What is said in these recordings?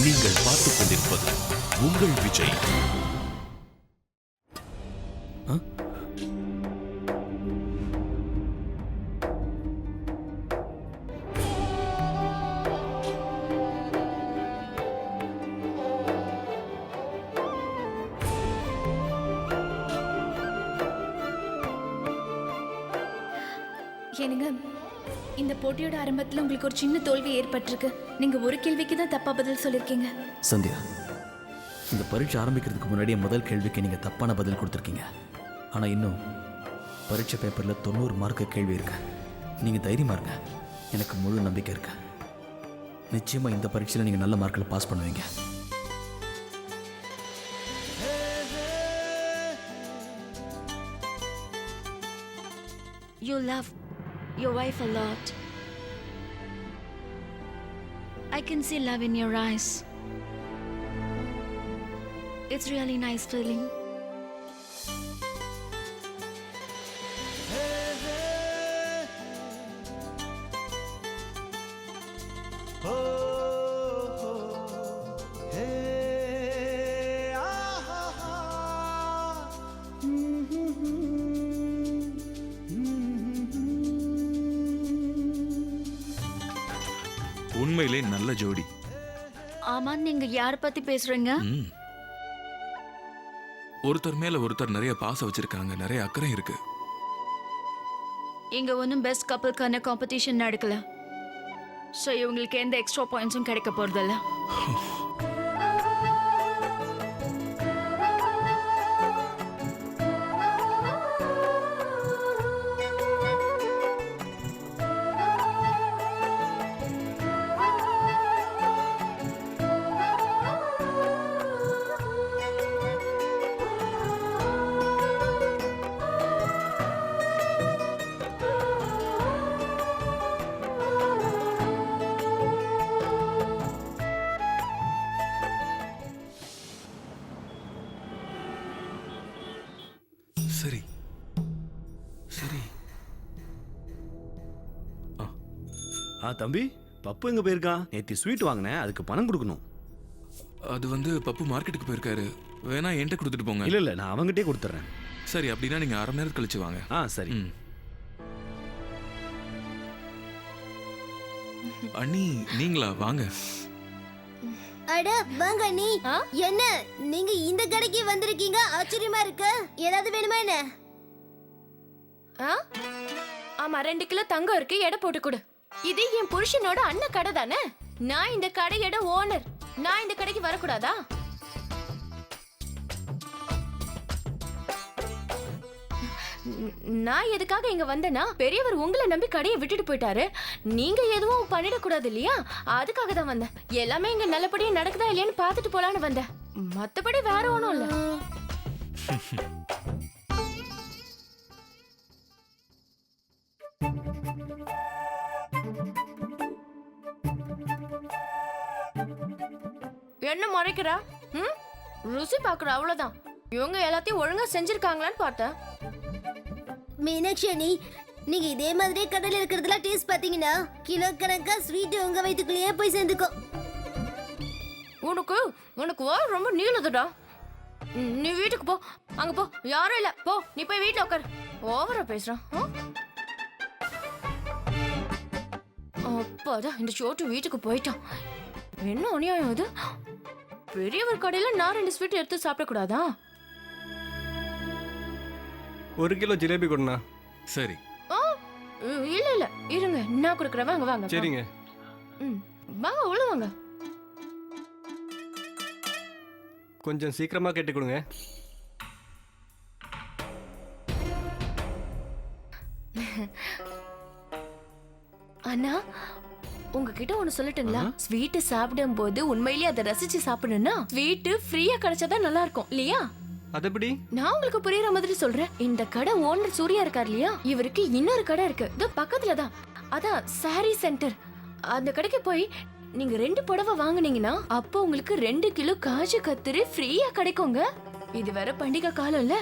நீங்கள் பார்த்துக் கொண்டிருப்பது உங்கள் விஜய். ஏனுங்க, இந்த போட்டியோட ஆரம்பத்தில் உங்களுக்கு ஒரு சின்ன தோல்வி ஏற்பட்டிருக்கு. நீங்க ஒரு கேள்விக்கு தான் தப்பா பதில் சொல்லிருக்கீங்க. சந்தியா, இந்த பரீட்சை ஆரம்பிக்கிறதுக்கு முன்னாடியே முதல் கேள்விக்கு நீங்கள் தப்பான பதில் கொடுத்துருக்கீங்க. ஆனால் இன்னும் பரீட்சை பேப்பரில் 90 மார்க்கு கேள்வி இருக்கு. நீங்கள் தைரியமாக இருங்க, எனக்கு முழு நம்பிக்கை இருக்கு. நிச்சயமாக இந்த பரீட்சையில் நீங்கள் நல்ல மார்க்கில் பாஸ் பண்ணுவீங்க. You love your wife a lot. I can see love in your eyes. It's really nice feeling. உண்மையிலே நல்ல ஜோடி. ஆமா, நீங்க யார பத்தி பேசுறீங்க? ஒருத்தர் மேல ஒருத்தர் நிறைய பாசம் வச்சிருக்காங்க, நிறைய அக்கறை இருக்கு. இங்க ஒன்னும் பெஸ்ட் கப்பலுக்கான காம்படிஷன் நடக்கல. சோ இவங்களுக்கு எந்த எக்ஸ்ட்ரா பாயிண்ட்ஸும் கிடைக்க போறதில்ல. சரி சரி. தம்பி, பப்பு எங்க போயிருக்கான்? நேத்தி ஸ்வீட் வாங்கினேன், அதுக்கு பணம் கொடுக்கணும். அது வந்து பப்பு மார்க்கெட்டுக்கு போயிருக்காரு. வேணா என்கிட்ட கொடுத்துட்டு போங்க. இல்ல நான் அவங்ககிட்டே கொடுத்துறேன். சரி, அப்படின்னா நீங்க அரை நேரம் கழிச்சு வாங்க. சரி. அண்ணி, நீங்களா? வாங்க. அட வாங்க அண்ணி. என்ன நீங்க இந்த கடைக்கு வந்திருக்கீங்க? ஆச்சரியமா இருக்கு. ஏதாவது வேணுமா என்ன? ஆமா, 2 கிலோ தங்கம் இருக்கு, எடை போட்டு கொடு. இது என் புருஷனோட அண்ணன் கடை தானே. நான் இந்த கடையோட ஓனர். நான் இந்த கடைக்கு வரக்கூடாதா? நான் எதுக்காக இங்க வந்தேன்னா, பெரியவர் உங்களை நம்பி கடையை விட்டுட்டு போயிட்டாரு. நீங்க எதுவும் பண்ணிடக்கூடாது இல்லையா? அதுக்காக தான் வந்தேன். எல்லாமே இங்க நல்லபடியா நடக்குதா இல்லையான்னு பார்த்துட்டு போலான்னு வந்தேன். மத்தபடி வேற ஒண்ணும் இல்ல. என்ன மறைக்கிறா? ருசி பாக்குற அவ்வளவுதான். இவங்க எல்லாத்தையும் ஒழுங்கா செஞ்சிருக்காங்களான்னு பார்த்தேன். மீனாட்சி அண்ணி, நீங்க இதே மாதிரி கடையில இருக்கிறதெல்லாம் டேஸ்ட் பாத்தீங்கன்னா கிலோ கணக்கா ஸ்வீட் உங்க வயித்துக்குள்ளேயே போய் சேர்ந்துக்கும். உனக்கு ரொம்ப நீளதுடா. நீ வீட்டுக்கு போ. அங்க போ, யாரும் இல்ல. போ, நீ போய் வீட்டுல உட்காரு. ஓவரா பேசுறான். அப்பாதான் இந்த சோட்டு வீட்டுக்கு போயிட்டான். என்ன அநியாயம் இது? பெரியவர் கடையில நான் 2 ஸ்வீட் எடுத்து சாப்பிடக்கூடாதா? 1 கிலோ ஜிலேபி கொடுண்ணா. சரி. இல்ல இருங்க, நான் கொடுக்குறேன். வாங்க வாங்க. சரிங்க. வாங்க, உள்ள வாங்க. கொஞ்சம் சீக்கிரமா கேட்டு கொடுங்க. அண்ணா, உங்ககிட்ட ஒண்ணு சொல்லட்டுங்களா? ஸ்வீட் சாப்பிடும் போது உண்மையிலேயே அதை ரசிச்சு சாப்பிடணும்னா ஸ்வீட் ஃப்ரீயா கிடைச்சாதான் நல்லா இருக்கும் இல்லையா? அதெப்படி? நான் உங்களுக்கு புரியுற மாதிரி சொல்றேன். இந்த கடை ஓனர் சூர்யா இருக்கார் இல்லையா, இவருக்கு இன்னொரு கடை இருக்கு, இது பக்கத்துல தான். அதான் சாரி சென்டர். அந்த கடைக்கு போய் நீங்க 2 புடவை வாங்குனீங்கன்னா அப்போ உங்களுக்கு 2 கிலோ காஜு கத்திரி ஃப்ரீயா கிடைக்குங்க. இது வேற பண்டிகை காலம் இல்ல.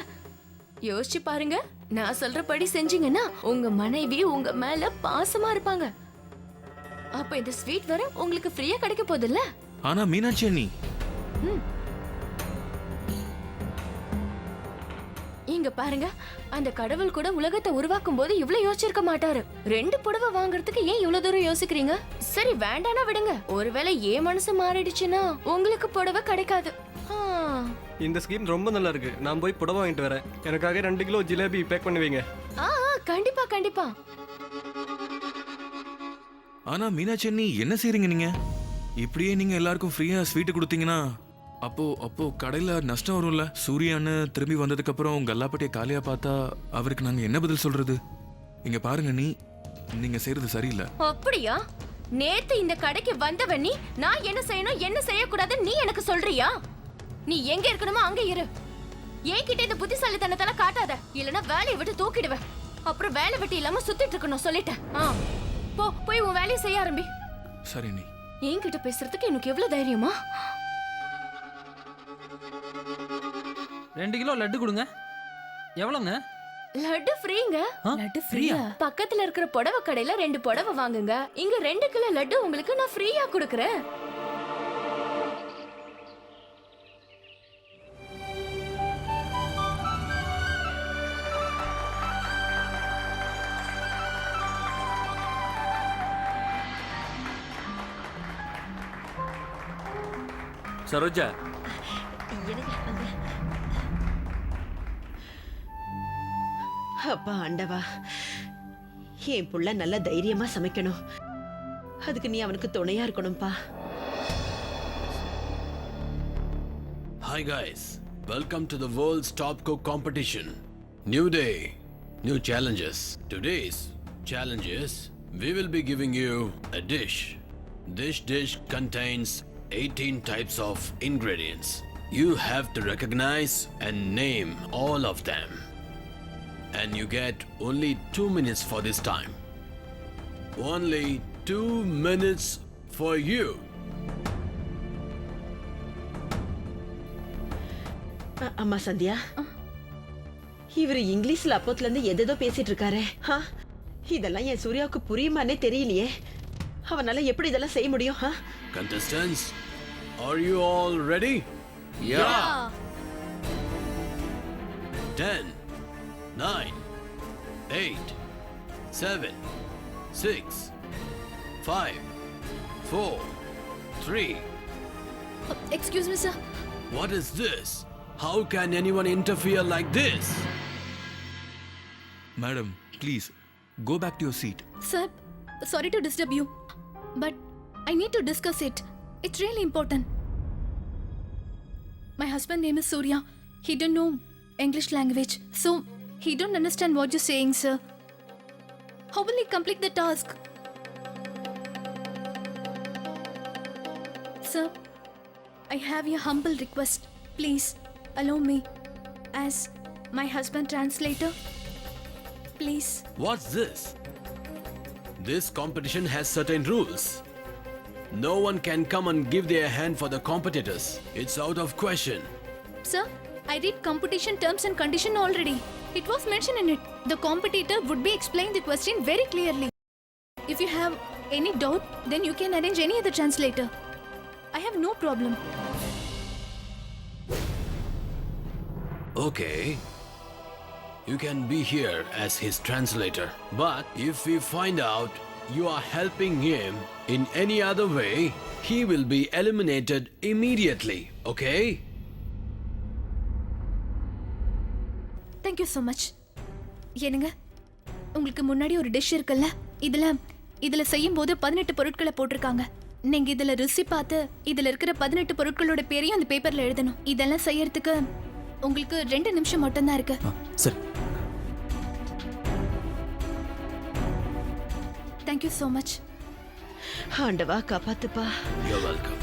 யோசிச்சு பாருங்க. நான் சொல்றபடி செஞ்சீங்கன்னா உங்க மனைவி உங்க மேல பாசமா இருப்பாங்க. அப்ப இந்த ஸ்வீட் வேற உங்களுக்கு ஃப்ரீயா கிடைக்க போகுதுல்ல. ஆனா மீனாட்சி அண்ணி, இங்க பாருங்க, அந்த கடவுள் கூட உலகத்தை உருவாக்கும் போது இவ்வளவு யோசிச்சிருக்க மாட்டாரு. 2 புடவை வாங்குறதுக்கு ஏன் இவ்வளவு தூரம் யோசிக்கிறீங்க? சரி வேண்டானா விடுங்க. ஒருவேளை ஏன் மனசு மாறிடுச்சுன்னா உங்களுக்கு புடவை கிடைக்காது. இந்த ஸ்கீம் ரொம்ப நல்லா இருக்கு. நான் போய் புடவை வாங்கிட்டு வரேன். எனக்காக 2 கிலோ ஜிலேபி பேக் பண்ணுவீங்க. கண்டிப்பா கண்டிப்பா. ஆனா மீனாட்சி அண்ணி என்ன செய்றீங்க நீங்க? இப்படியே நீங்க எல்லாருக்கும் ஃப்ரீயா ஸ்வீட் கொடுத்தீங்கன்னா அப்போ கடையில நஷ்டம் வரும்ல. சூர்யான்னு திரும்பி வந்ததுக்கு அப்புறம் கல்லாப்பட்டியை காலியா பார்த்தா அவருக்கு நாங்க என்ன பதில் சொல்றது? இங்க பாருங்க நீங்க செய்யறது சரியில்லை. அப்படியா? நேத்து இந்த கடைக்கு வந்தவன் நீ, நான் என்ன செய்யணும் என்ன செய்யக்கூடாது நீ எனக்கு சொல்றியா? நீ எங்க இருக்கணுமோ அங்க இரு. என்கிட்ட இந்த புத்திசாலித்தனத்தால காட்டாத, இல்லனா வேலையை விட்டு தூக்கிடுவேன். அப்புறம் வேலை விட்டு இல்லாம சுத்திட்டு இருக்கணும் சொல்லிட்டேன். போய் உன் வேலையை செய்ய ஆரம்பி. சரி நீ என்கிட்ட பேசுறதுக்கு எனக்கு எவ்வளவு தைரியமா? 2 கிலோ லட்டு கொடுங்க. எவ்வளோங்க? லட்டு ஃப்ரீங்க. லட்டு ஃப்ரீயா? பக்கத்துல இருக்கிற புடவை கடையில 2 புடவை வாங்குங்க. இங்க 2 கிலோ லட்டு உங்களுக்கு நான் ஃப்ரீயா கொடுக்கறேன். சரோஜா, அப்பா ஆண்டவா, என் புள்ள நல்ல தைரியமா சமைக்கணும். அதுக்கு நீ அவனுக்கு துணையா இருக்கணும்பா. Hi guys, welcome to the world's top cook competition. New day, new challenges. Today's challenge is we will be giving you a dish. This dish contains 18 types of ingredients. You have to recognize and name all of them. And you get only 2 minutes for this time. Only 2 minutes for you. அம்மா சந்தியா, இவர் இங்கிலீஷ்ல அப்போத்துல இருந்து எதேதோ பேசிட்டு இருக்காரே. இதெல்லாம் என் சூர்யாவுக்கு புரியுமானே தெரியலையே. அவனால எப்படி இதெல்லாம் செய்ய முடியும்? Contestants, are you all ready? Yeah. 10, 9, 8, 7, 6, 5, 4, 3. Excuse me sir. What is this? How can anyone interfere like this? Madam, please go back to your seat. Sir, sorry to disturb you, but I need to discuss it. It's really important. My husband name is Surya. He don't know English language, so he don't understand what you're saying, sir. How will he complete the task? Sir, I have a humble request. Please allow me as my husband translator. Please. What's this? This competition has certain rules. No one can come and give their hand for the competitors. It's out of question. Sir, I read competition terms and condition already. It was mentioned in it. The competitor would be explaining the question very clearly. If you have any doubt, then you can arrange any other translator. I have no problem. Okay. You can be here as his translator. But if we find out you are helping him in any other way, he will be eliminated immediately. Okay? Thank you so much. என்னங்க, உங்களுக்கு முன்னாடி ஒரு dish இருக்குல்ல, இதுல செய்யும்போது 18 பொருட்களை போட்டிருக்காங்க. நீங்க இதுல ருசி பார்த்து இதுல இருக்கிற 18 பொருட்களோட பேரையும் அந்த பேப்பர்ல எழுதணும். இதெல்லாம் செய்யறதுக்கு உங்களுக்கு 2 நிமிஷம் மட்டும்தான் இருக்கு. சரி. Thank you so much. ஆண்டவா காப்பாத்துப்பா. You're welcome.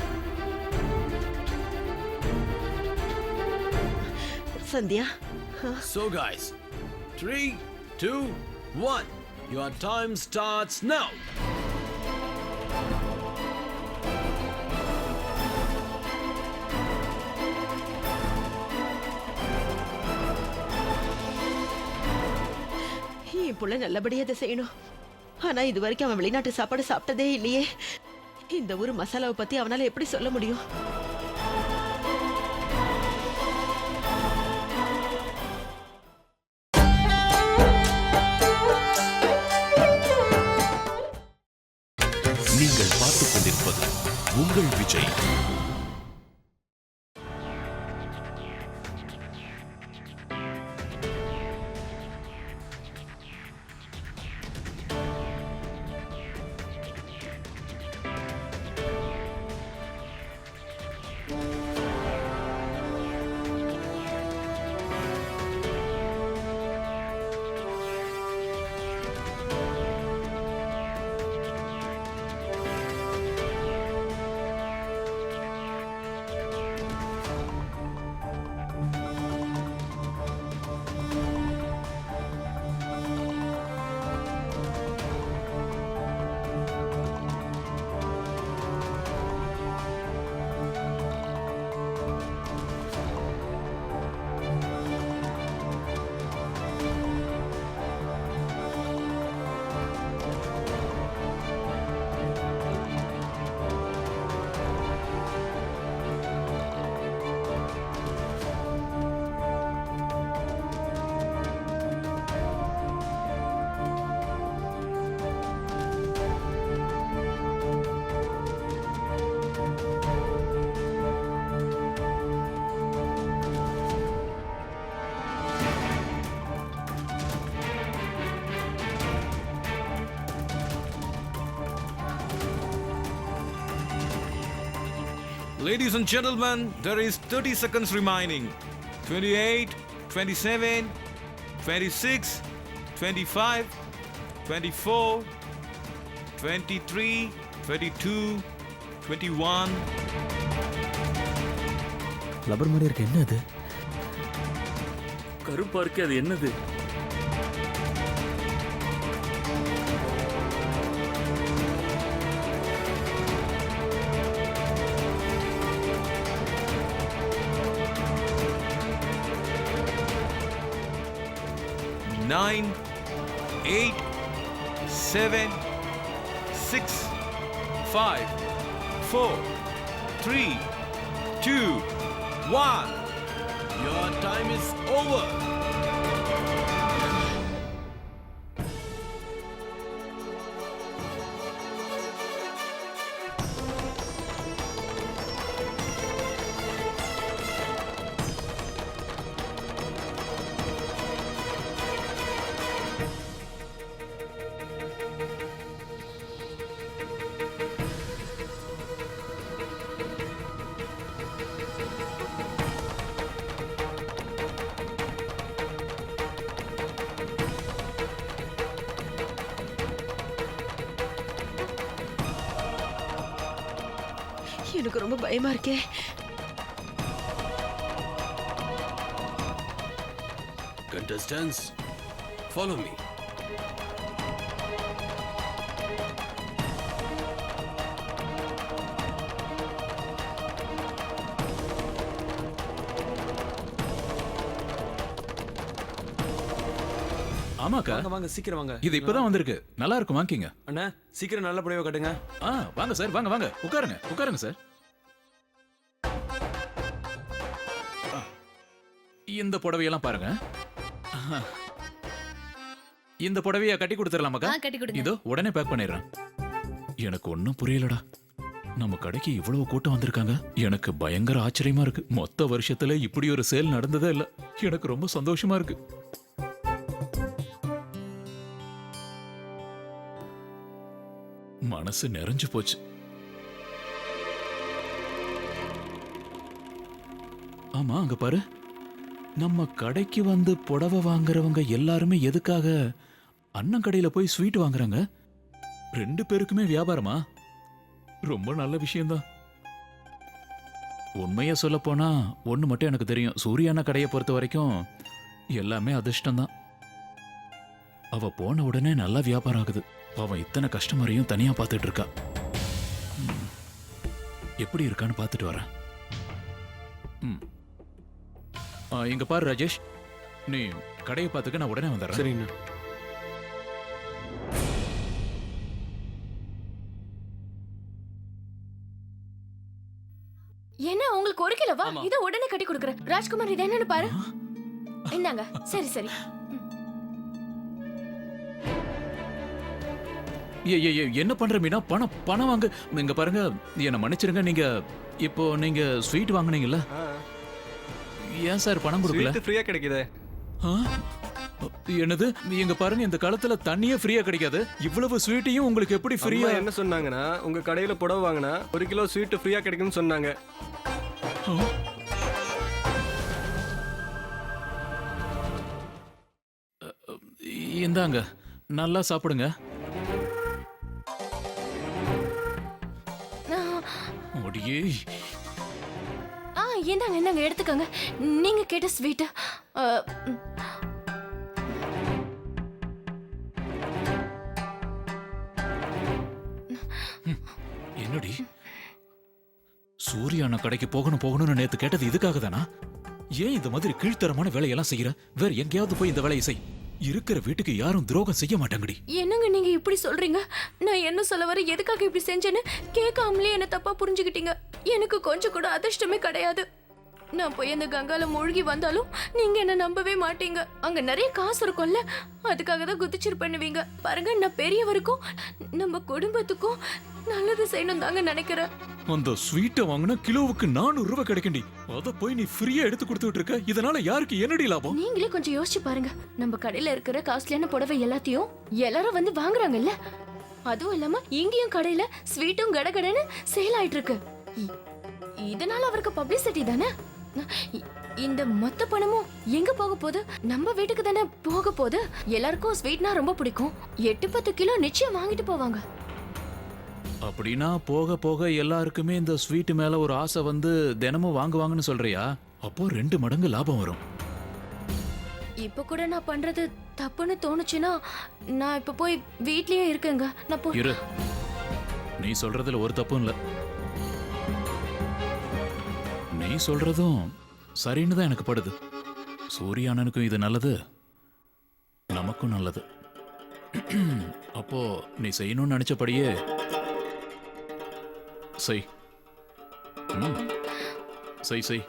Sandhya. So guys, 3, 2, 1. Your time starts now. என் புள்ள நல்லபடியா அதை செய்யணும். ஆனா இது வரைக்கும் அவன் வெளிநாட்டு சாப்பாடு சாப்பிட்டதே இல்லையே. இந்த ஊர் மசாலாவை பத்தி அவனால எப்படி சொல்ல முடியும்? நீங்கள் பார்த்துக் கொண்டிருப்பது உங்கள் Vijay. Ladies and gentlemen, there is 30 seconds remaining. 28, 27, 26, 25, 24, 23, 22, 21. Rubber மாதிரி இருக்கு, என்ன அது? கருப்பா இருக்கு, அது என்னது? Nine, 8, 7, 6, 5, 4, 3, 2, 1. Your time is over. எனக்கு ரொம்ப பயமா இருக்கே. Contestants, follow me. ஆமாக்கா, வாங்க வாங்க சீக்கிரம் வாங்க. இது இப்பதான் வந்திருக்கு. நல்லா இருக்கும், வாங்கிங்க. அண்ணா சீக்கிரம் நல்ல புடவை கட்டுங்க. வாங்க சார், வாங்க வாங்க, உட்காருங்க உட்காருங்க சார். இந்த புடவையெல்லாம் பாருங்க. இந்த புடவைய கட்டி கொடுத்துடலாமாக்கா? கட்டி கொடுங்க. இதோ உடனே பேக் பண்ணிடுறேன். எனக்கு ஒன்னும் புரியலடா. நம்ம கடைக்கு இவ்வளவு கூட்டம் வந்திருக்காங்க. எனக்கு பயங்கர ஆச்சரியமா இருக்கு. மொத்த வருஷத்துல இப்படி ஒரு சேல் நடந்ததே இல்ல. எனக்கு ரொம்ப சந்தோஷமா இருக்கு. மனசு நிறைஞ்சு போச்சு. ஆமா, அங்க பாரு. நம்ம கடைக்கு வந்து புடவை வாங்குறவங்க எல்லாருமே எதுக்காக அண்ணன் கடையில போய் ஸ்வீட் வாங்குறாங்க? 2 பேருக்குமே வியாபாரமா? ரொம்ப நல்ல விஷயம்தான். உண்மையா சொல்ல போனா ஒண்ணு மட்டும் எனக்கு தெரியும். சூர்யானா கடையை பொறுத்த வரைக்கும் எல்லாமே அதிர்ஷ்டம்தான். அவ போன உடனே நல்லா வியாபாரம் ஆகுது. அவன் இத்தனை கஸ்டமரையும் தனியா பார்த்துட்டு இருக்கா. எப்படி இருக்கான்னு பார்த்துட்டு வரேன். இங்க பாரு ராஜேஷ், நீ கடையை பார்த்துக்க, நான் உடனே வந்துடுறேன். சரிண்ணா. என்ன உங்களுக்கு ஒரு கிலோவா? இத உடனே கட்டி கொடுக்கறேன். ராஜ்குமார் இது என்னன்னு பாரு. இந்தாங்க. சரி சரி. என்ன பண்ற மீனா? பணம் வாங்க. இங்க பாருங்க, என்ன மன்னிச்சிருங்க. நீங்க ஸ்வீட் வாங்குனீங்கல்ல, ஏன் சார் பணம் கொடுக்கல? ஸ்வீட் ஃப்ரீயா கிடைக்குதே. ஆ? என்னது? எங்க பாருங்க, இந்த காலத்துல தண்ணியே ஃப்ரீயா கிடைக்காது. இவ்வளவு ஸ்வீட்டையும் உங்களுக்கு எப்படி ஃப்ரீயா? என்ன சொன்னாங்கன்னா, உங்க கடையில புடவை வாங்கினா 1 கிலோ ஸ்வீட் ஃப்ரீயா கிடைக்கும்னு சொன்னாங்க. இந்தாங்க, நல்லா சாப்பிடுங்க. ஒடியே. இந்தாங்க எடுத்துக்கங்க. நீங்க கேட்ட ஸ்வீட். என்னடி? சூர்யா அண்ணா கடைக்கு போகணும்னு நேத்து கேட்டது இதுக்காக தானா? ஏன் இந்த மாதிரி கீழ்த்தரமான வேலையெல்லாம் செய்யற? வேற எங்கேயாவது போய் இந்த வேலையை செய். இருக்கிற வீட்டுக்கு யாரும் துரோகம் செய்ய மாட்டாங்கடி. என்னங்க நீங்க இப்படி சொல்றீங்க? நான் என்ன சொல்ல வர, எதுக்காக இப்படி செஞ்சேன்னு கேட்காமலே என்ன தப்பா புரிஞ்சுக்கிட்டீங்க. எனக்கு கொஞ்சம் கூட அதிர்ஷ்டமே கிடையாது. நான் போய் அந்த கங்கால மூழ்கி வந்தாலும் நீங்க என்ன நம்பவே மாட்டீங்க. அங்க நிறைய காசு இருக்கும்ல, அதுக்காக தான் குதிச்சிரு பண்ணுவீங்க. பாருங்க, நான் பெரியவருக்கும் நம்ம குடும்பத்துக்கும் நல்லது செய்யணும் தாங்க நினைக்கிறேன். அந்த ஸ்வீட்டை வாங்கினா கிலோவுக்கு 400 ரூபாய் கிடைக்கண்டி. அத போய் நீ ஃப்ரீயா எடுத்து கொடுத்துட்டு இருக்க. இதனால யாருக்கு என்னடி லாபம்? நீங்களே கொஞ்சம் யோசிச்சு பாருங்க. நம்ம கடையில இருக்கிற காஸ்ட்லியான புடவை எல்லாத்தையும் எல்லாரும் வந்து வாங்குறாங்கல்ல. அதுவும் இல்லாம இங்கேயும் கடையில ஸ்வீட்டும் கடகடன்னு சேல் ஆயிட்டு இருக்கு. இதனால அவருக்கு பப்ளிசிட்டி தானே. இந்த மொத்த பணமும் எங்க போக போகுது? நம்ம வீட்டுக்கு தானே போக போகுது. எல்லாருக்கும் ஸ்வீட்னா ரொம்ப பிடிக்கும். 8-10 கிலோ நிச்சயம் வாங்கிட்டு போவாங்க. அப்படின்னா போக போக எல்லாருக்குமே இந்த ஸ்வீட் மேல ஒரு ஆசை வந்து தினமும் வாங்குவாங்கன்னு சொல்றியா? அப்போ 2 மடங்கு லாபம் வரும். இப்ப கூட நான் பண்றது தப்புன்னு தோணுச்சுன்னா நான் இப்ப போய் வீட்லயே இருக்கேங்க. நான் போய் இரு. நீ சொல்றதுல ஒரு தப்பும் இல்ல. நீ சொல்றதும் சரின்னு தான் எனக்கு படுது. சூர்யா அண்ணனுக்கும் இது நல்லது, நமக்கும் நல்லது. அப்போ நீ செய்யணும்னு நினைச்சபடியே செய். செய்.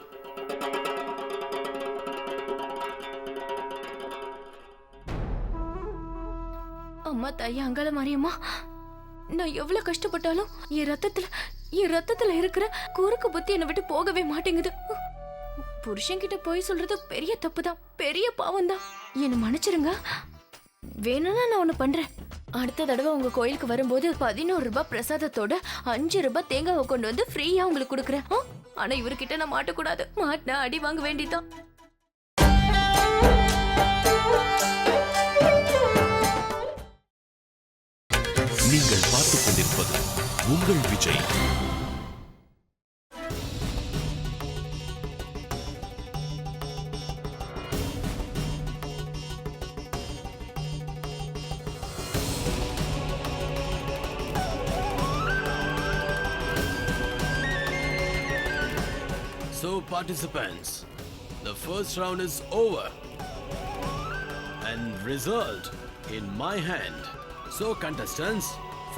அம்மா தாய் அங்காள மாரியம்மா, நான் எவ்வளவு கஷ்டப்பட்டாலும் என் ரத்தத்துல இருக்கிற குறுக்கு புத்தி என்னை விட்டு போகவே மாட்டேங்குது. புருஷன்கிட்ட போய் சொல்றது பெரிய தப்பு தான், பெரிய பாவம் தான். என்ன மன்னிச்சிருங்க. வேணும்னா நான் ஒண்ணு பண்றேன். அடுத்த தடவை உங்க கோயிலுக்கு வரும்போது 11 ரூபாய் பிரசாதத்தோட 5 ரூபாய் தேங்காவை கொண்டு வந்து ஃப்ரீயா உங்களுக்கு கொடுக்குறேன். ஆனா இவர்கிட்ட நான் மாட்டக்கூடாது. மாட்டினா அடி வாங்க வேண்டியதான். நீங்கள் பார்த்துக் கொண்டிருப்பது உங்கள் Vijay. So participants, the first round is over and result in my hand. So contestants,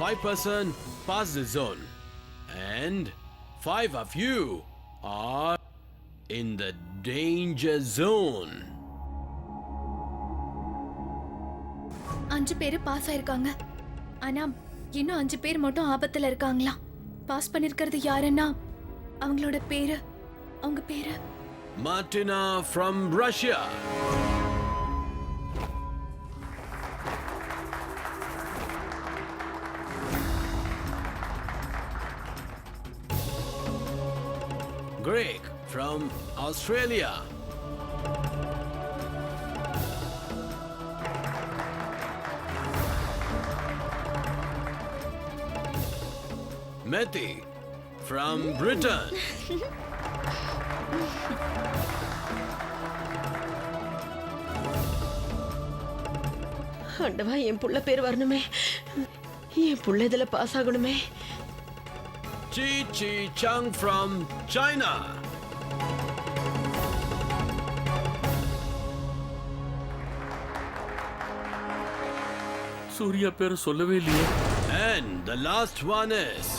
5% pass the zone and 5 of you are in the danger zone. 5 பேர் பாஸ் ஆயிருக்காங்க. ஆனா இன்னும் 5 பேர் மட்டும் ஆபத்துல இருக்காங்களா? பாஸ் பண்ணிருக்கிறது யாருன்னா அவங்க பேரு Martina from Russia. Greg from Australia. Meti from Britain. ஆண்டவா, என் புள்ள பேர் வரணுமே, என் புள்ள இதுல பாஸ் ஆகணுமே. Chi Chi Chang from China. Suriya பேர் சொல்லவே இல்லையே. And the last one is